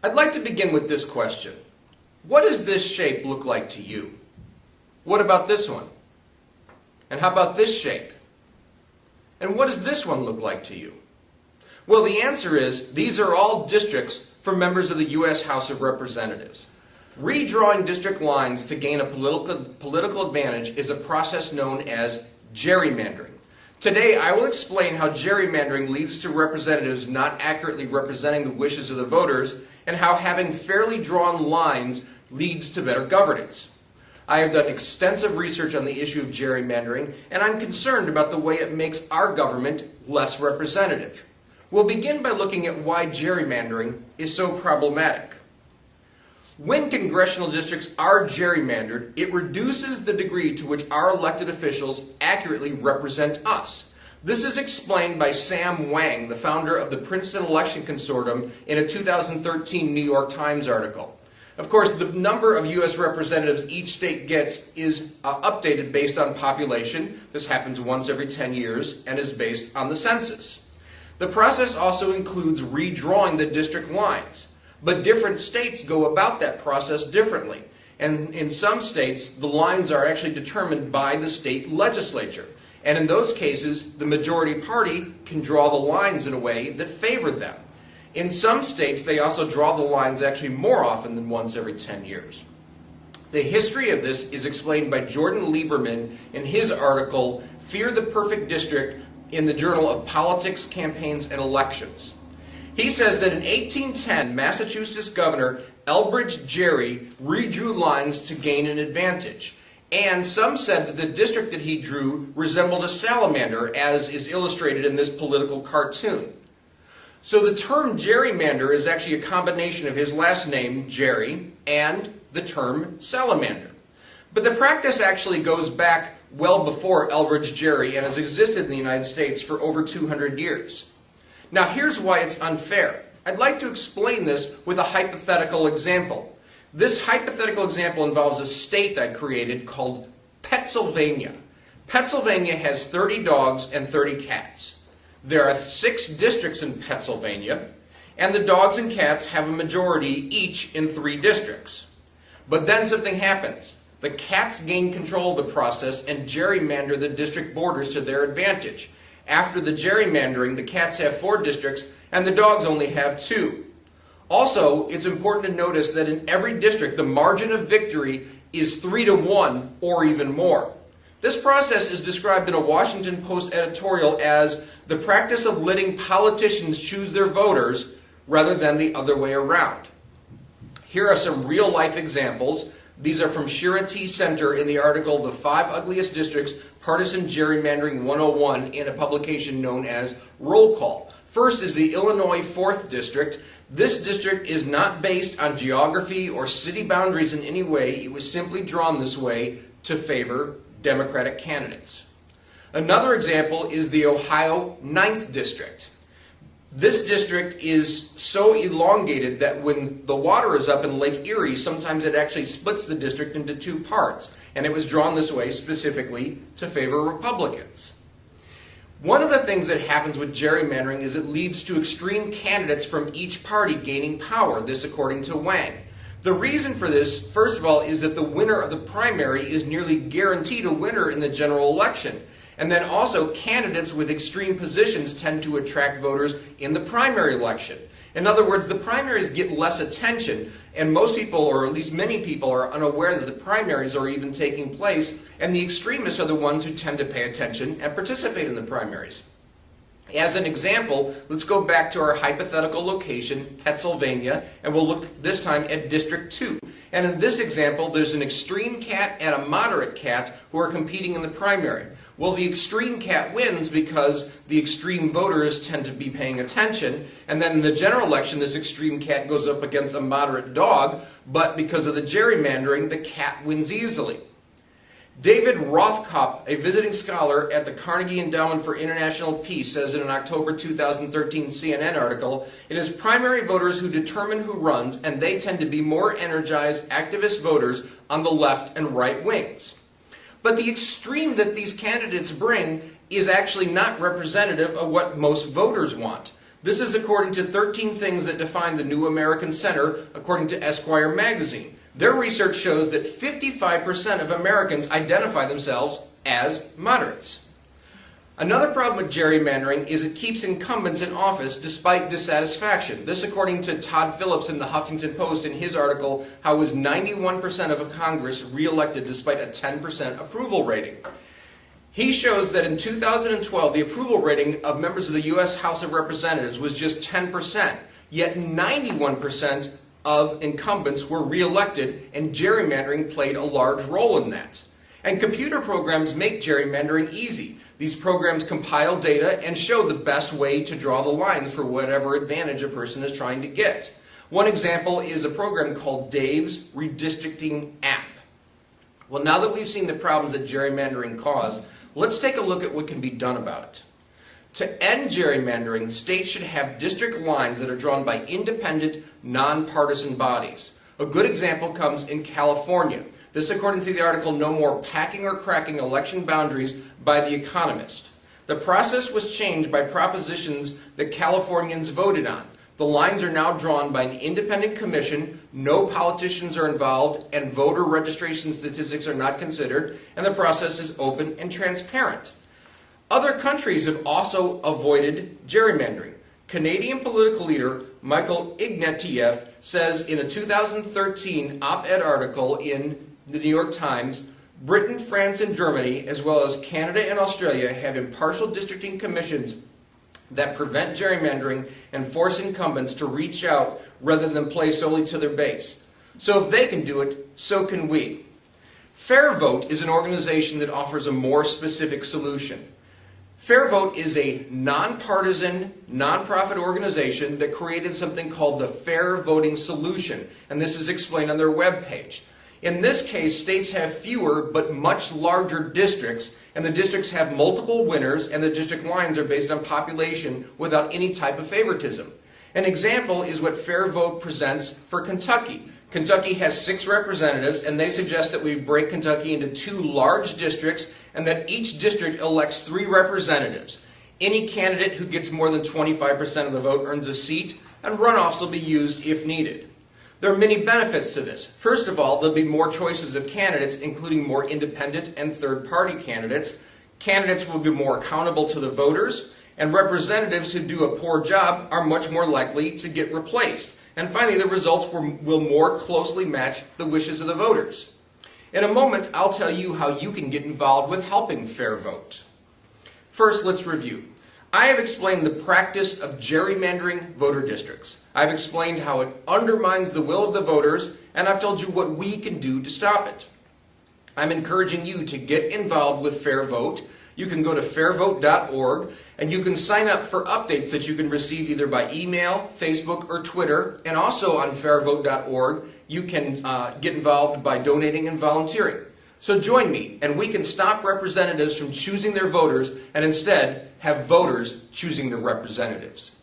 I'd like to begin with this question. What does this shape look like to you? What about this one? And how about this shape? And what does this one look like to you? Well, the answer is these are all districts for members of the U.S. House of Representatives. Redrawing district lines to gain a political advantage is a process known as gerrymandering. Today, I will explain how gerrymandering leads to representatives not accurately representing the wishes of the voters, and how having fairly drawn lines leads to better governance. I have done extensive research on the issue of gerrymandering, and I'm concerned about the way it makes our government less representative. We'll begin by looking at why gerrymandering is so problematic. When congressional districts are gerrymandered, it reduces the degree to which our elected officials accurately represent us. This is explained by Sam Wang, the founder of the Princeton Election Consortium, in a 2013 New York Times article. Of course, the number of U.S. representatives each state gets is updated based on population. This happens once every 10 years and is based on the census. The process also includes redrawing the district lines. But different states go about that process differently. And in some states, the lines are actually determined by the state legislature. And in those cases, the majority party can draw the lines in a way that favor them. In some states, they also draw the lines actually more often than once every 10 years. The history of this is explained by Jordan Lieberman in his article, Fear the Perfect District, in the Journal of Politics, Campaigns, and Elections. He says that in 1810, Massachusetts Governor Elbridge Gerry redrew lines to gain an advantage. And some said that the district that he drew resembled a salamander, as is illustrated in this political cartoon. So the term gerrymander is actually a combination of his last name, Gerry, and the term salamander. But the practice actually goes back well before Elbridge Gerry and has existed in the United States for over 200 years. Now here's why it's unfair. I'd like to explain this with a hypothetical example. This hypothetical example involves a state I created called Pennsylvania. Pennsylvania has 30 dogs and 30 cats. There are 6 districts in Pennsylvania, and the dogs and cats have a majority each in 3 districts. But then something happens. The cats gain control of the process and gerrymander the district borders to their advantage. After the gerrymandering, the cats have 4 districts and the dogs only have 2. Also, it's important to notice that in every district, the margin of victory is 3-1 or even more. This process is described in a Washington Post editorial as the practice of letting politicians choose their voters rather than the other way around. Here are some real-life examples. These are from Shira T. Center in the article The 5 Ugliest Districts, Partisan Gerrymandering 101 in a publication known as Roll Call. First is the Illinois 4th District. This district is not based on geography or city boundaries in any way. It was simply drawn this way to favor Democratic candidates. Another example is the Ohio 9th District. This district is so elongated that when the water is up in Lake Erie, sometimes it actually splits the district into 2 parts. And it was drawn this way specifically to favor Republicans. One of the things that happens with gerrymandering is it leads to extreme candidates from each party gaining power, this according to Wang. The reason for this, first of all, is that the winner of the primary is nearly guaranteed a winner in the general election. And then also, candidates with extreme positions tend to attract voters in the primary election. In other words, the primaries get less attention, and most people, or at least many people, are unaware that the primaries are even taking place, and the extremists are the ones who tend to pay attention and participate in the primaries. As an example, let's go back to our hypothetical location, Pennsylvania, and we'll look this time at District 2. And in this example, there's an extreme cat and a moderate cat who are competing in the primary. Well, the extreme cat wins because the extreme voters tend to be paying attention, and then in the general election, this extreme cat goes up against a moderate dog, but because of the gerrymandering, the cat wins easily. David Rothkopf, a visiting scholar at the Carnegie Endowment for International Peace, says in an October 2013 CNN article, "It is primary voters who determine who runs, and they tend to be more energized, activist voters on the left and right wings." But the extreme that these candidates bring is actually not representative of what most voters want. This is according to 13 things that define the New American Center, according to Esquire magazine. Their research shows that 55% of Americans identify themselves as moderates. Another problem with gerrymandering is it keeps incumbents in office despite dissatisfaction. This according to Todd Phillips in the Huffington Post in his article, How Was 91% of Congress Reelected Despite a 10% Approval Rating? He shows that in 2012, the approval rating of members of the U.S. House of Representatives was just 10%, yet 91% of incumbents were reelected, and gerrymandering played a large role in that. And computer programs make gerrymandering easy. These programs compile data and show the best way to draw the lines for whatever advantage a person is trying to get. One example is a program called Dave's Redistricting App. Well, now that we've seen the problems that gerrymandering cause, let's take a look at what can be done about it. To end gerrymandering, states should have district lines that are drawn by independent, nonpartisan bodies. A good example comes in California. This according to the article, No More Packing or Cracking Election Boundaries by The Economist. The process was changed by propositions that Californians voted on. The lines are now drawn by an independent commission, no politicians are involved, and voter registration statistics are not considered, and the process is open and transparent. Other countries have also avoided gerrymandering. Canadian political leader Michael Ignatieff says in a 2013 op-ed article in the New York Times, Britain, France, and Germany, as well as Canada and Australia, have impartial districting commissions that prevent gerrymandering and force incumbents to reach out rather than play solely to their base. So if they can do it, so can we. Fair Vote is an organization that offers a more specific solution. Fair Vote is a nonpartisan, nonprofit organization that created something called the Fair Voting Solution, and this is explained on their webpage. In this case, states have fewer but much larger districts, and the districts have multiple winners, and the district lines are based on population without any type of favoritism. An example is what Fair Vote presents for Kentucky. Kentucky has 6 representatives, and they suggest that we break Kentucky into 2 large districts, and that each district elects 3 representatives. Any candidate who gets more than 25% of the vote earns a seat, and runoffs will be used if needed. There are many benefits to this. First of all, there'll be more choices of candidates, including more independent and third-party candidates. Candidates will be more accountable to the voters, and representatives who do a poor job are much more likely to get replaced. And finally, the results will more closely match the wishes of the voters. In a moment, I'll tell you how you can get involved with helping Fair Vote. First, let's review. I have explained the practice of gerrymandering voter districts. I've explained how it undermines the will of the voters, and I've told you what we can do to stop it. I'm encouraging you to get involved with Fair Vote. You can go to fairvote.org, and you can sign up for updates that you can receive either by email, Facebook, or Twitter. And also on fairvote.org, you can get involved by donating and volunteering. So join me, and we can stop representatives from choosing their voters and instead have voters choosing their representatives.